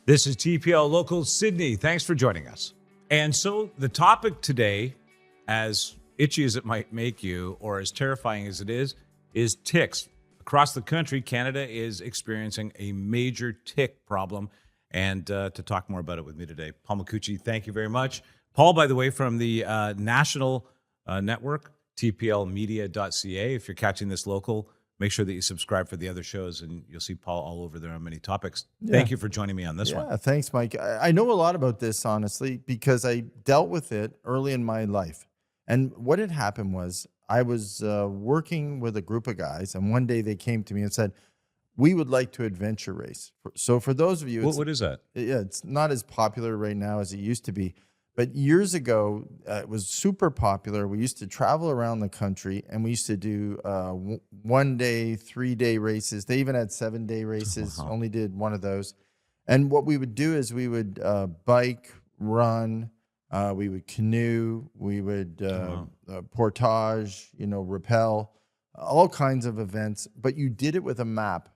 This is TPL Local Sydney. Thanks for joining us. And so the topic today, as itchy as it might make you, or as terrifying as it is ticks. Across the country, Canada is experiencing a major tick problem. And to talk more about it with me today, Paul Micucci, thank you very much. Paul, by the way, from the national network, tplmedia.ca. If you're catching this local, make sure that you subscribe for the other shows, and you'll see Paul all over there on many topics. Thank you for joining me on this one. Yeah, thanks, Mike. I know a lot about this, honestly, because I dealt with it early in my life. And what had happened was I was working with a group of guys, and one day they came to me and said, we would like to adventure race. So for those of you... What is that? Yeah, it's not as popular right now as it used to be. But years ago, it was super popular. We used to travel around the country, and we used to do 1 day, 3 day races. They even had 7-day races, only did one of those. And what we would do is we would bike, run, we would canoe, we would portage, rappel, all kinds of events. But you did it with a map.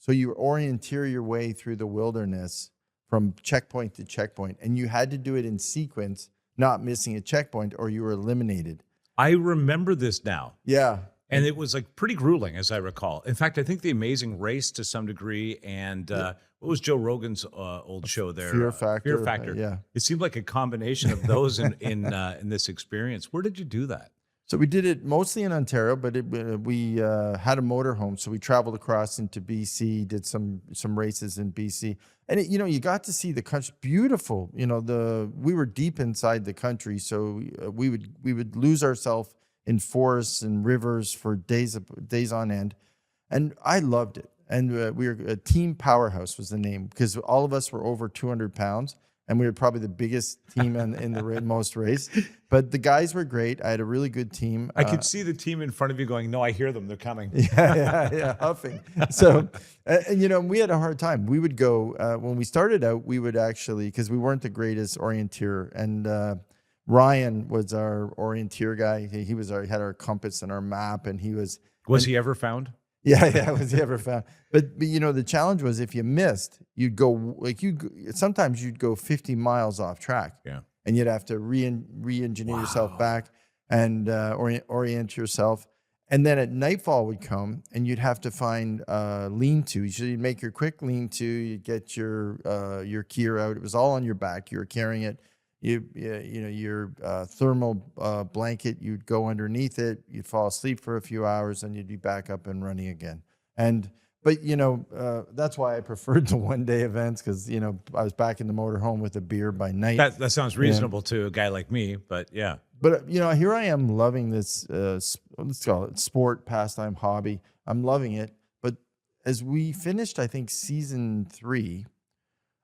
So you orienteer your way through the wilderness from checkpoint to checkpoint, and you had to do it in sequence, not missing a checkpoint, or you were eliminated. I remember this now. Yeah. And it was like pretty grueling, as I recall. In fact, I think The Amazing Race to some degree, and what was Joe Rogan's old show there? Fear Factor. Fear Factor. Yeah. It seemed like a combination of those in this experience. Where did you do that? So we did it mostly in Ontario, but we had a motorhome, so we traveled across into BC, did some races in BC, and you got to see the country. Beautiful, we were deep inside the country, so we would lose ourselves in forests and rivers for days on end, and I loved it. And we were a Team Powerhouse was the name, because all of us were over 200 pounds. And we were probably the biggest team in the most race. But the guys were great. I had a really good team. I could see the team in front of you going, no, I hear them. They're coming. Yeah, huffing. So, and we had a hard time. We would go, when we started out, we would actually, because we weren't the greatest orienteer. And Ryan was our orienteer guy. He had our compass and our map. And he was... Was he ever found? Yeah, was he ever found? But the challenge was if you missed, you'd go sometimes you'd go 50 miles off track. Yeah, and you'd have to re-engineer yourself back and orient yourself. And then at nightfall would come, and you'd have to find lean-to. So you'd make your quick lean-to. You'd get your gear out. It was all on your back. You were carrying it. Your thermal blanket, you'd go underneath it, you'd fall asleep for a few hours, and you'd be back up and running again. But that's why I preferred the 1 day events, because I was back in the motorhome with a beer by night. That sounds reasonable to a guy like me, but yeah. But here I am loving this let's call it sport, pastime, hobby. I'm loving it. But as we finished, I think season 3.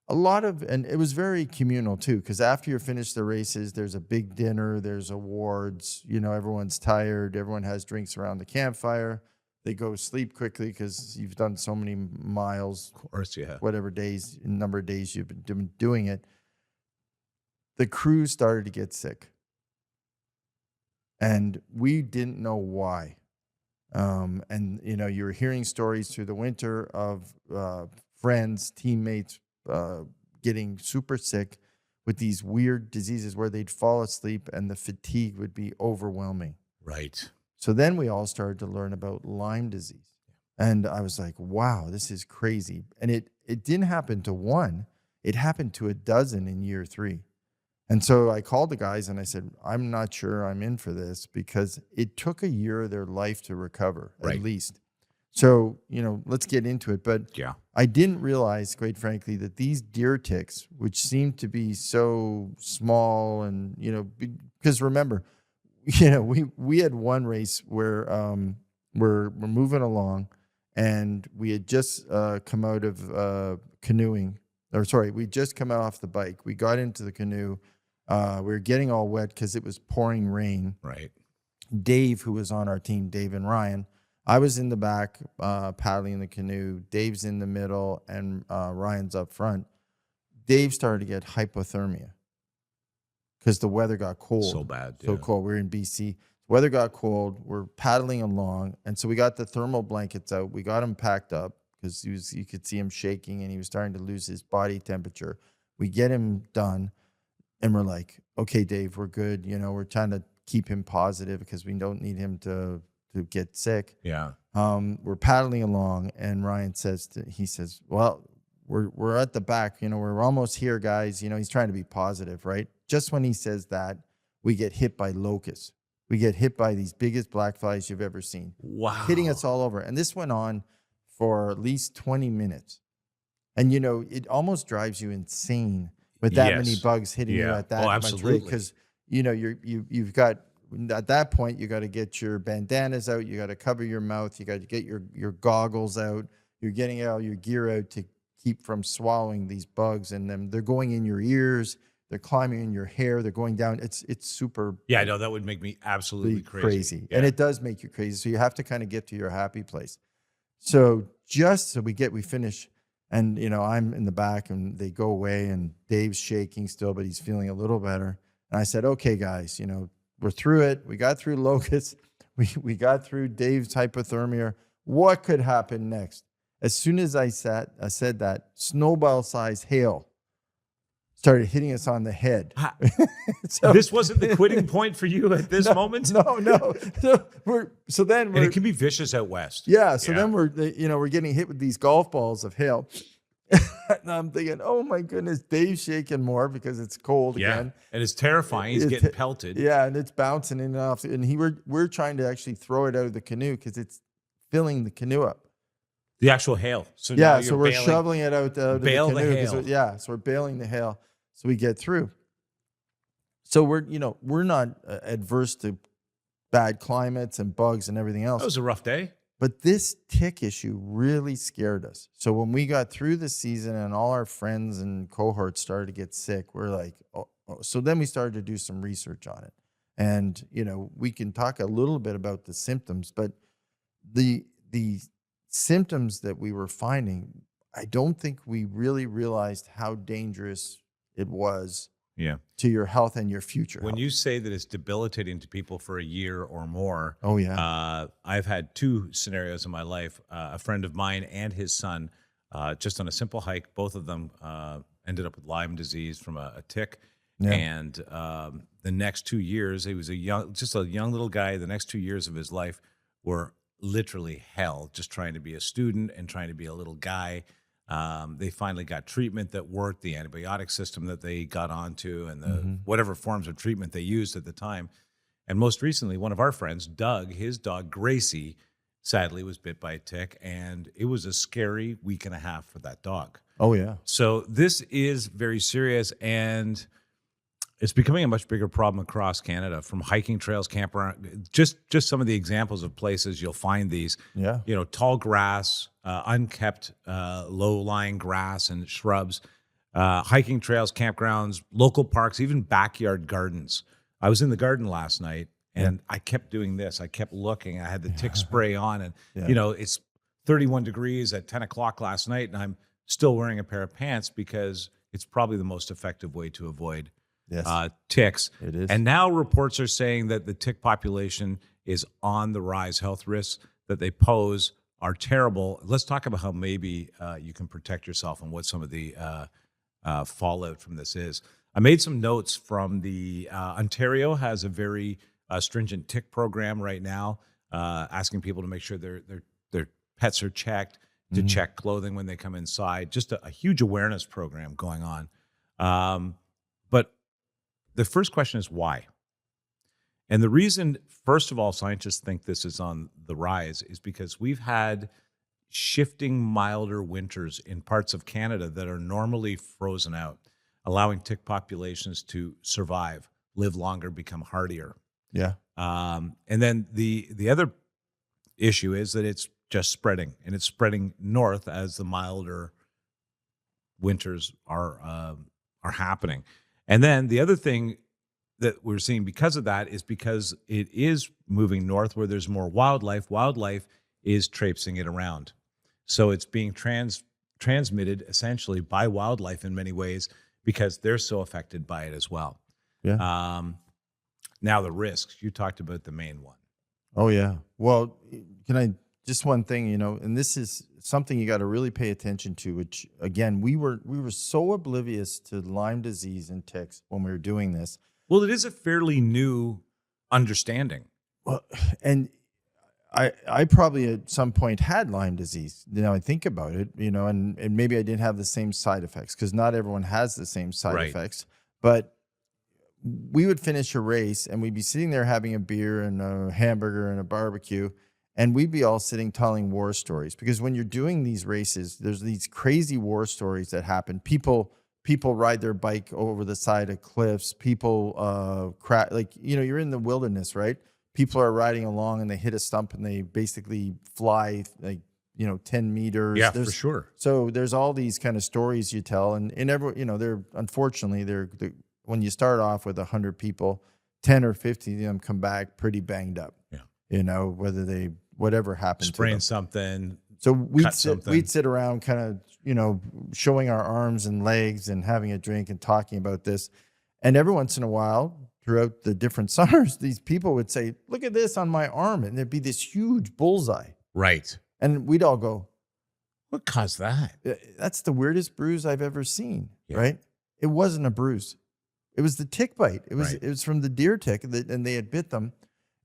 And it was very communal too, because after you finish the races, there's a big dinner, there's awards, everyone's tired, everyone has drinks around the campfire. They go sleep quickly because you've done so many miles. Of course, yeah. Whatever number of days you've been doing it. The crew started to get sick. And we didn't know why. And you were hearing stories through the winter of friends, teammates, getting super sick with these weird diseases where they'd fall asleep and the fatigue would be overwhelming. Right. So then we all started to learn about Lyme disease. And I was like, wow, this is crazy. And it didn't happen to one. It happened to a dozen in year 3. And so I called the guys and I said, I'm not sure I'm in for this, because it took a year of their life to recover, at least. So, let's get into it. But yeah, I didn't realize, quite frankly, that these deer ticks, which seem to be so small and, because remember, we had one race where we're moving along, and we had just come out of canoeing. We just come out off the bike. We got into the canoe. We were getting all wet because it was pouring rain. Right. Dave, who was on our team, Dave and Ryan, I was in the back paddling the canoe. Dave's in the middle, and Ryan's up front. Dave started to get hypothermia because the weather got cold. So bad. So cold. We're in BC. Weather got cold. We're paddling along. And so we got the thermal blankets out. We got them packed up because you could see him shaking and he was starting to lose his body temperature. We get him done, and we're like, okay, Dave, we're good. We're trying to keep him positive because we don't need him to get sick. Yeah. We're paddling along, and Ryan says, well, we're at the back, we're almost here, guys. He's trying to be positive, right? Just when he says that, we get hit by locusts. We get hit by these biggest black flies you've ever seen. Wow. Hitting us all over. And this went on for at least 20 minutes. And, it almost drives you insane with that many bugs hitting you at that much rate. Because, you've got, at that point, you got to get your bandanas out. You got to cover your mouth. You got to get your goggles out. You're getting all your gear out to keep from swallowing these bugs. And then they're going in your ears. They're climbing in your hair. They're going down. It's super. Yeah, I know. That would make me absolutely crazy. Yeah. And it does make you crazy. So you have to kind of get to your happy place. So we finish, and, I'm in the back, and they go away, and Dave's shaking still, but he's feeling a little better. And I said, okay, guys, we're through it. We got through locusts. We got through Dave's hypothermia. What could happen next? As soon as I said that, snowball-sized hail started hitting us on the head. So this wasn't the quitting point for you at this moment? No. And it can be vicious out west. Yeah. So then we're getting hit with these golf balls of hail. And I'm thinking, oh my goodness, Dave's shaking more because it's cold again. And it's terrifying. He's getting pelted. Yeah, and it's bouncing in and off. And we're trying to actually throw it out of the canoe because it's filling the canoe up. The actual hail. So so we're shoveling it out of the canoe. The hail. So we're bailing the hail. So we get through. So we're not adverse to bad climates and bugs and everything else. That was a rough day. But this tick issue really scared us. So when we got through the season and all our friends and cohorts started to get sick, we're like, oh. So then we started to do some research on it. And, we can talk a little bit about the symptoms, but the symptoms that we were finding, I don't think we really realized how dangerous it was to your health and your future When health. you say that it's debilitating to people for a year or more, oh yeah, I've had two scenarios in my life. A friend of mine and his son, just on a simple hike, both of them ended up with Lyme disease from a tick. Yeah. And the next 2 years, he was a young little guy. The next 2 years of his life were literally hell, just trying to be a student and trying to be a little guy. They finally got treatment that worked, the antibiotic system that they got onto, and the whatever forms of treatment they used at the time. And most recently, one of our friends, Doug, his dog Gracie, sadly was bit by a tick, and it was a scary week and a half for that dog. Oh yeah. So this is very serious, and it's becoming a much bigger problem across Canada, from hiking trails, campground, just some of the examples of places you'll find these. Yeah. Tall grass, unkept, low-lying grass and shrubs, hiking trails, campgrounds, local parks, even backyard gardens. I was in the garden last night, and I kept doing this. I kept looking. I had the tick spray on, and it's 31 degrees at 10 o'clock last night, and I'm still wearing a pair of pants because it's probably the most effective way to avoid ticks. It is. And now reports are saying that the tick population is on the rise. Health risks that they pose are terrible. Let's talk about how maybe you can protect yourself and what some of the fallout from this is. I made some notes from the Ontario has a very stringent tick program right now, asking people to make sure their pets are checked, to check clothing when they come inside. Just a huge awareness program going on. But the first question is why? And the reason, first of all, scientists think this is on the rise is because we've had shifting milder winters in parts of Canada that are normally frozen out, allowing tick populations to survive, live longer, become hardier. Yeah. And then the other issue is that it's just spreading, and it's spreading north as the milder winters are happening. And then the other thing that we're seeing because of that is because it is moving north where there's more wildlife. Wildlife is traipsing it around. So it's being transmitted essentially by wildlife in many ways because they're so affected by it as well. Yeah. Now the risks, you talked about the main one. Oh yeah. Well, can I just one thing, and this is something you got to really pay attention to, which again, we were so oblivious to Lyme disease and ticks when we were doing this. Well, it is a fairly new understanding. Well, and I probably at some point had Lyme disease. I think about it, and maybe I didn't have the same side effects, because not everyone has the same side Right. effects. But we would finish a race and we'd be sitting there having a beer and a hamburger and a barbecue, and we'd be all sitting telling war stories, because when you're doing these races, there's these crazy war stories that happen. People ride their bike over the side of cliffs. People you're in the wilderness, right? People are riding along and they hit a stump and they basically fly 10 meters. Yeah, for sure. So there's all these kind of stories you tell, and they're unfortunately when you start off with 100 people, 10 or 50 of them come back pretty banged up. Yeah. Whatever happened to Spraying them. something. So something. we'd sit around kind of, showing our arms and legs and having a drink and talking about this. And every once in a while, throughout the different summers, these people would say, "Look at this on my arm." And there'd be this huge bullseye. Right. And we'd all go, What caused that? "That's the weirdest bruise I've ever seen." Yeah. Right? It wasn't a bruise. It was the tick bite. It was Right. it was from the deer tick, and they had bit them.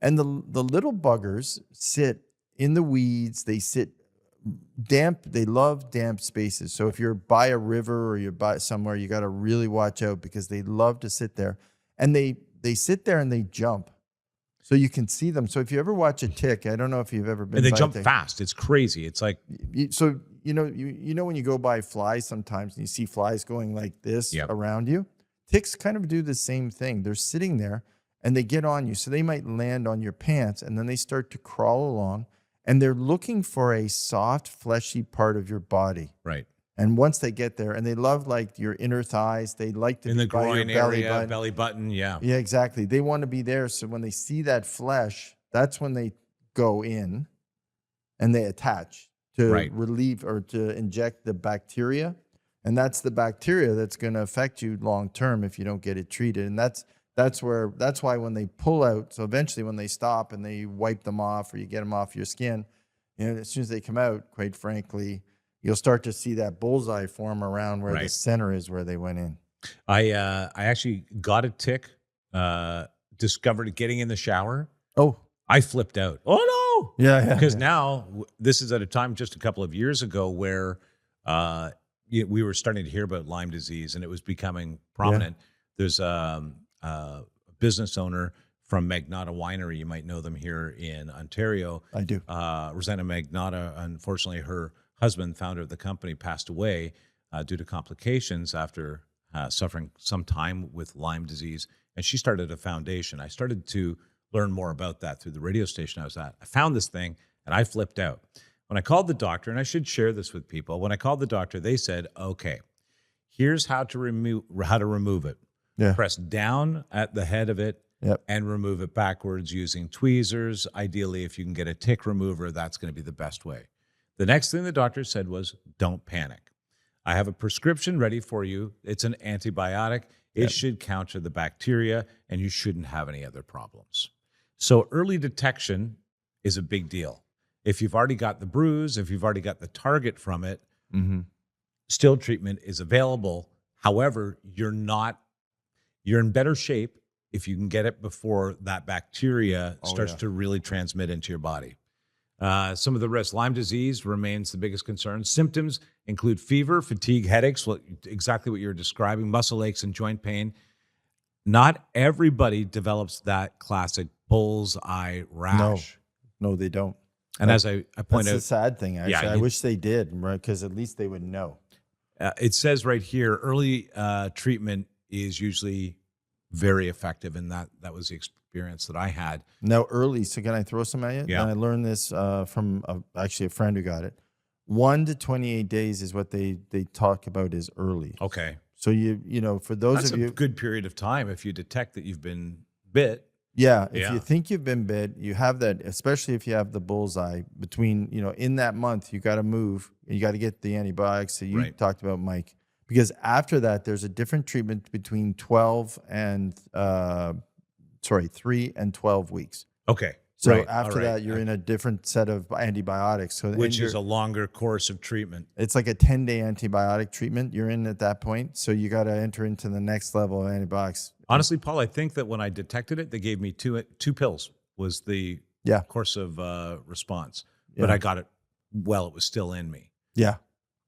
And the little buggers sit in the weeds. They sit damp. They love damp spaces. So if you're by a river or you're by somewhere, you got to really watch out, because they love to sit there. And they sit there and they jump. So you can see them. So if you ever watch a tick, I don't know if you've ever been And they by a jump tick. fast. It's crazy. It's like, So when you go by flies sometimes and you see flies going like this Yep. around you, ticks kind of do the same thing. They're sitting there and they get on you. So they might land on your pants and then they start to crawl along, and they're looking for a soft, fleshy part of your body. right. And once they get there, and they love like your inner thighs, they like to In be the by your groin belly area, button. belly button. Yeah. Yeah, exactly. They want to be there. So when they see that flesh, that's when they go in and they attach to Right. relieve or to inject the bacteria. And that's the bacteria that's going to affect you long term if you don't get it treated. And that's why when they pull out, so eventually when they stop and they wipe them off or you get them off your skin, as soon as they come out, quite frankly, you'll start to see that bullseye form around where the Right. center is where they went in. I actually got a tick, discovered it getting in the shower. Oh, I flipped out. Oh no. yeah. Because now this is at a time just a couple of years ago where we were starting to hear about Lyme disease and it was becoming prominent. There's a business owner from Magnotta Winery. You might know them here in Ontario. I do. Rosanna Magnotta, unfortunately, her husband, founder of the company, passed away due to complications after suffering some time with Lyme disease. And she started a foundation. I started to learn more about that through the radio station I was at. I found this thing and I flipped out. When I called the doctor, and I should share this with people, when I called the doctor, they said, "Okay, here's how to remove it. Yeah. Press down at the head of it Yep. and remove it backwards using tweezers. Ideally, if you can get a tick remover, that's going to be the best way." The next thing the doctor said was, "Don't panic. I have a prescription ready for you. It's an antibiotic. It should counter the bacteria, and you shouldn't have any other problems." So early detection is a big deal. If you've already got the bruise, if you've already got the target from it, Mm-hmm. still treatment is available. However, you're in better shape if you can get it before that bacteria starts to really transmit into your body. Some of the risks: Lyme disease remains the biggest concern. Symptoms include fever, fatigue, headaches, exactly what you're describing, muscle aches and joint pain. Not everybody develops that classic bullseye rash. No, they don't. And as I point That's the out, sad thing, actually. Yeah, I wish they did, right? Because at least they would know. it says right here, early treatment is usually very effective, and that was the experience that I had. Now, early, so can I throw some at you? Yeah. And I learned this from actually a friend who got it. 1 to 28 days is what they talk about as early. Okay, So for those that's of a you, good period of time if you detect that you've been bit. if Yeah. you think you've been bit, you have that, especially if you have the bullseye between, in that month, you got to move, you got to get the antibiotics that you Right. talked about, Mike, because after that, there's a different treatment between 3 and 12 weeks. Okay, So Right, after all right. that, you're in a different set of antibiotics. So Which and is a longer course of treatment. it's like a 10-day antibiotic treatment you're in at that point. So you got to enter into the next level of antibiotics. Honestly, Paul, I think that when I detected it, they gave me two pills was the Yeah. course of response. But Yeah. I got it while it was still in me. Yeah.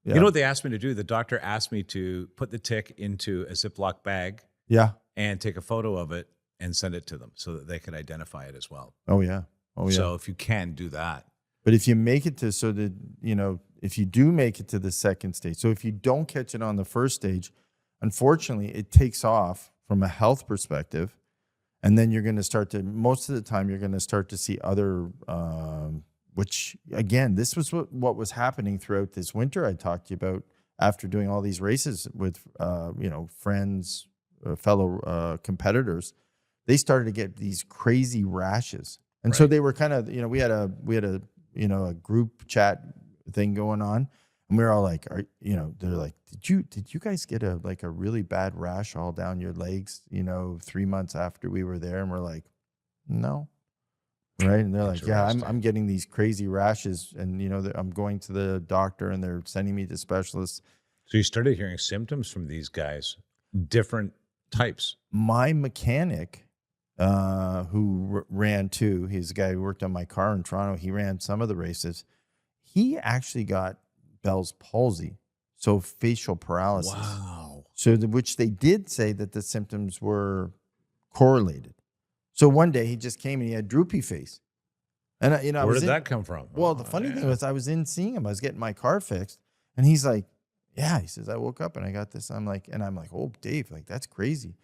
Yeah. You know what they asked me to do? The doctor asked me to put the tick into a Ziploc bag Yeah. and take a photo of it and send it to them so that they could identify it as well. Oh, yeah. Oh, yeah. So if you can do that. But if you make it to, so that, if you do make it to the second stage, so if you don't catch it on the first stage, unfortunately, it takes off from a health perspective. And then you're going to start to, most of the time, you're going to start to see other, which again, this was what was happening throughout this winter I talked to you about after doing all these races with, friends, fellow competitors. They started to get these crazy rashes. And so Right. they were kind of, we had a a group chat thing going on, and we were all like, they're like, did you guys get a really bad rash all down your legs, 3 months after we were there? And we're like, no. Right. And they're like, yeah, I'm getting these crazy rashes, and I'm going to the doctor and they're sending me to specialists. So you started hearing symptoms from these guys, different types. My mechanic, who ran too, he's a guy who worked on my car in Toronto. He ran some of the races. He actually got Bell's palsy, so facial paralysis. Wow. So which they did say that the symptoms were correlated. So one day he just came and he had droopy face, and Where did that come from? Well, the funny thing was, I was in seeing him. I was getting my car fixed, and he's like, "Yeah," he says, "I woke up and I got this." I'm like, "Oh, Dave, that's crazy."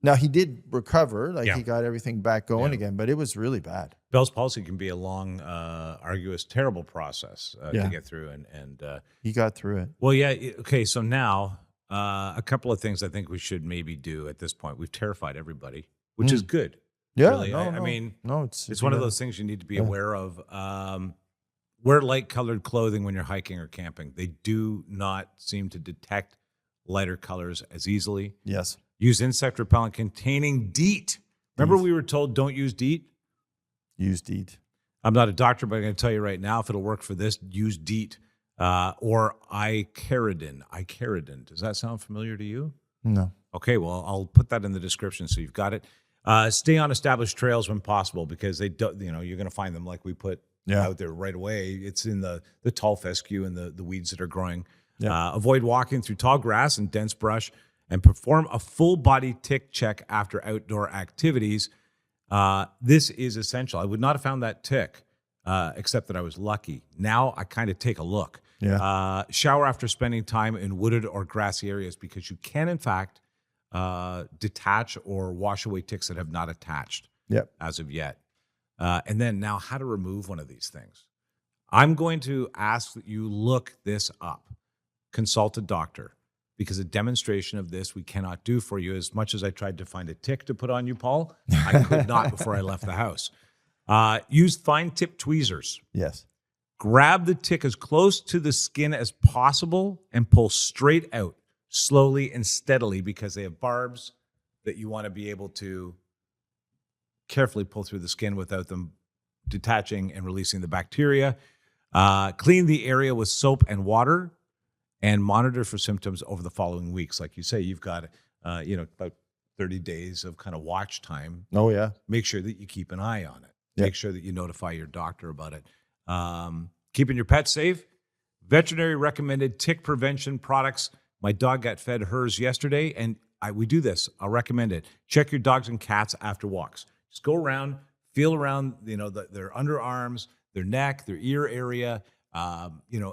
Now, he did recover. He got everything back going again, but it was really bad. Bell's palsy can be a long, arduous, terrible process to get through. And He got through it. well, yeah. Okay. So now a couple of things I think we should maybe do at this point. We've terrified everybody, which is good. Yeah. Really. I mean, it's one of those things you need to be aware of. Wear light colored clothing when you're hiking or camping. They do not seem to detect lighter colors as easily. Yes. Use insect repellent containing DEET. Remember we were told don't use DEET? Use DEET. I'm not a doctor, but I'm going to tell you right now, if it'll work for this, use DEET or icaridin. Icaridin. Does that sound familiar to you? No. Okay, well, I'll put that in the description so you've got it. Stay on established trails when possible, because they don't, you're going to find them like we put out there right away. It's in the tall fescue and the weeds that are growing. Yeah. Avoid walking through tall grass and dense brush, and perform a full body tick check after outdoor activities. This is essential. I would not have found that tick, except that I was lucky. Now I kind of take a look. Yeah. Shower after spending time in wooded or grassy areas, because you can, in fact, detach or wash away ticks that have not attached as of yet. And then now, how to remove one of these things. I'm going to ask that you look this up. Consult a doctor, because a demonstration of this we cannot do for you. As much as I tried to find a tick to put on you, Paul, I could not before I left the house. Use fine tip tweezers. Yes. Grab the tick as close to the skin as possible and pull straight out, slowly and steadily, because they have barbs that you want to be able to carefully pull through the skin without them detaching and releasing the bacteria. Clean the area with soap and water, and monitor for symptoms over the following weeks. Like you say, you've got, about 30 days of kind of watch time. Oh, yeah. Make sure that you keep an eye on it. Yep. Make sure that you notify your doctor about it. Keeping your pet safe. Veterinary recommended tick prevention products. My dog got fed hers yesterday, and we do this. I'll recommend it. Check your dogs and cats after walks. Just go around, feel around, their underarms, their neck, their ear area,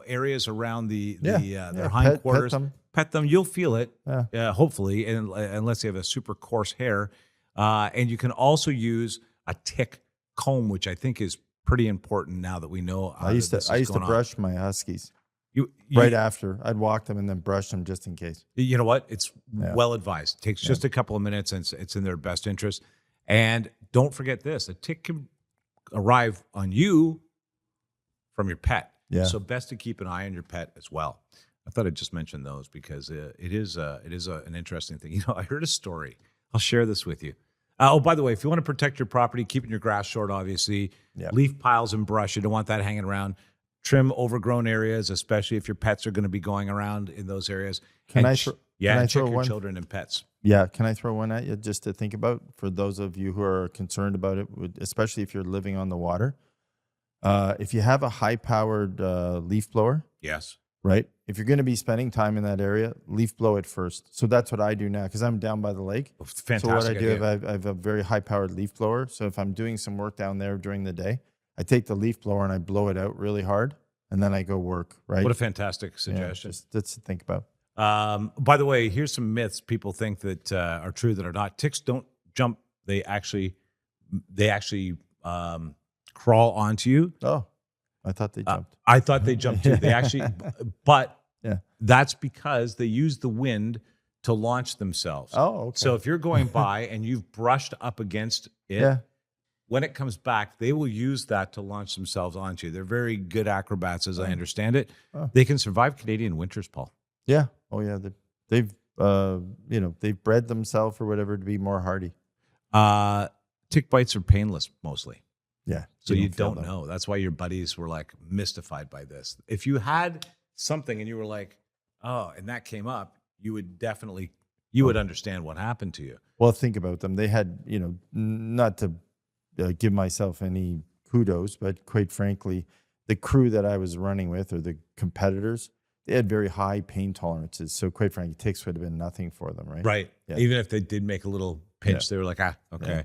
areas around their hindquarters. Pet them. You'll feel it, hopefully, unless you have a super coarse hair. And you can also use a tick comb, which I think is pretty important now that we know. I used to brush my huskies you right after. I'd walk them and then brush them just in case. You know what? It's well advised. It takes just a couple of minutes, and it's in their best interest. And don't forget this: a tick can arrive on you from your pet. Yeah. So best to keep an eye on your pet as well. I thought I'd just mention those because it is an interesting thing. I heard a story. I'll share this with you. Oh, by the way, if you want to protect your property, keeping your grass short, obviously, Yeah. leaf piles and brush, you don't want that hanging around. Trim overgrown areas, especially if your pets are going to be going around in those areas. Can And I ch- throw- yeah, can I and check throw your one? children and pets. Yeah, can I throw one at you just to think about for those of you who are concerned about it, especially if you're living on the water? If you have a high-powered leaf blower, Yes. right? If you're going to be spending time in that area, leaf blow it first. So that's what I do now because I'm down by the lake. Fantastic. So what I do, idea. I have a very high-powered leaf blower. So if I'm doing some work down there during the day, I take the leaf blower and I blow it out really hard, and then I go work. Right? What a fantastic Yeah, suggestion. that's to think about. By the way, here's some myths people think that are true that are not. Ticks don't jump. They actually crawl onto you. Oh, I thought they jumped. I thought they jumped too. They actually, but Yeah. that's because they use the wind to launch themselves. Oh, okay. So if you're going by and you've brushed up against it, yeah. when it comes back, they will use that to launch themselves onto you. They're very good acrobats, as I understand it. Oh. They can survive Canadian winters, Paul. Yeah. Oh, yeah. They've they've bred themselves or whatever to be more hardy. Tick bites are painless mostly. Yeah. So you feel don't them. know. That's why your buddies were like mystified by this. If you had something and you were like, oh, and that came up, you would understand what happened to you. Well, think about them. They had, not to give myself any kudos, but quite frankly, the crew that I was running with or the competitors, they had very high pain tolerances. So quite frankly, ticks would have been nothing for them, right? Right. Yeah. Even if they did make a little pinch, they were like, okay.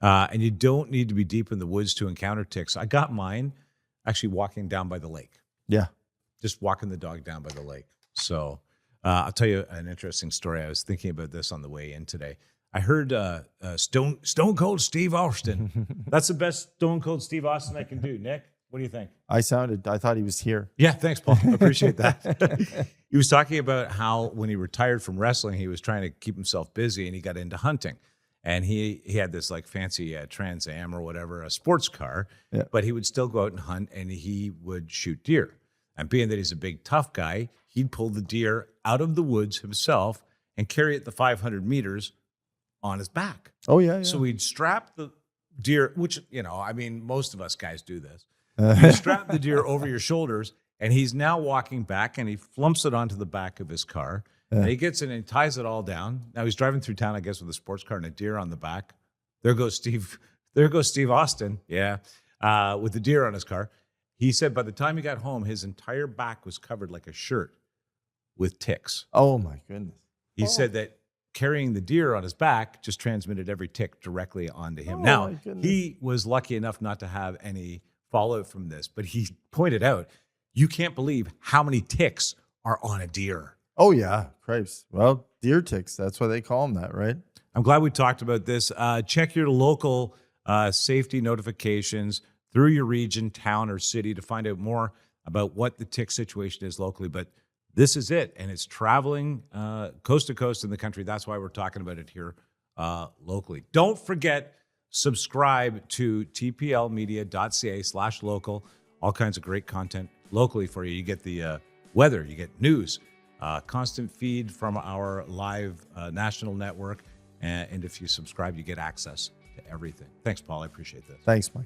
And you don't need to be deep in the woods to encounter ticks. I got mine actually walking down by the lake, Yeah. just walking the dog down by the lake. So I'll tell you an interesting story. I was thinking about this on the way in today. I heard Stone Cold Steve Austin. That's the best Stone Cold Steve Austin I can do. Nick, what do you think? I thought he was here. Yeah, thanks, Paul. I appreciate that. He was talking about how when he retired from wrestling, he was trying to keep himself busy and he got into hunting. And he had this like fancy Trans Am or whatever, a sports car, Yeah. but he would still go out and hunt and he would shoot deer. And being that he's a big, tough guy, he'd pull the deer out of the woods himself and carry it the 500 meters on his back. Oh, yeah. So he'd strap the deer, which, most of us guys do this. You strap the deer over your shoulders, and he's now walking back, and he flumps it onto the back of his car. And he gets in and ties it all down. Now he's driving through town, I guess, with a sports car and a deer on the back. There goes Steve Austin. Yeah, with the deer on his car. He said by the time he got home, his entire back was covered like a shirt with ticks. Oh, my goodness. He said that carrying the deer on his back just transmitted every tick directly onto him. Oh, Now, my goodness. he was lucky enough not to have any fallout from this, but he pointed out, you can't believe how many ticks are on a deer. Oh, yeah. Cripes. Well, deer ticks. That's why they call them that, right? I'm glad we talked about this. Check your local safety notifications through your region, town, or city to find out more about what the tick situation is locally. But this is it, and it's traveling coast to coast in the country. That's why we're talking about it here locally. Don't forget, subscribe to tplmedia.ca/local. All kinds of great content locally for you. You get the weather, you get news, constant feed from our live national network. And if you subscribe, you get access to everything. Thanks, Paul. I appreciate this. Thanks, Mike.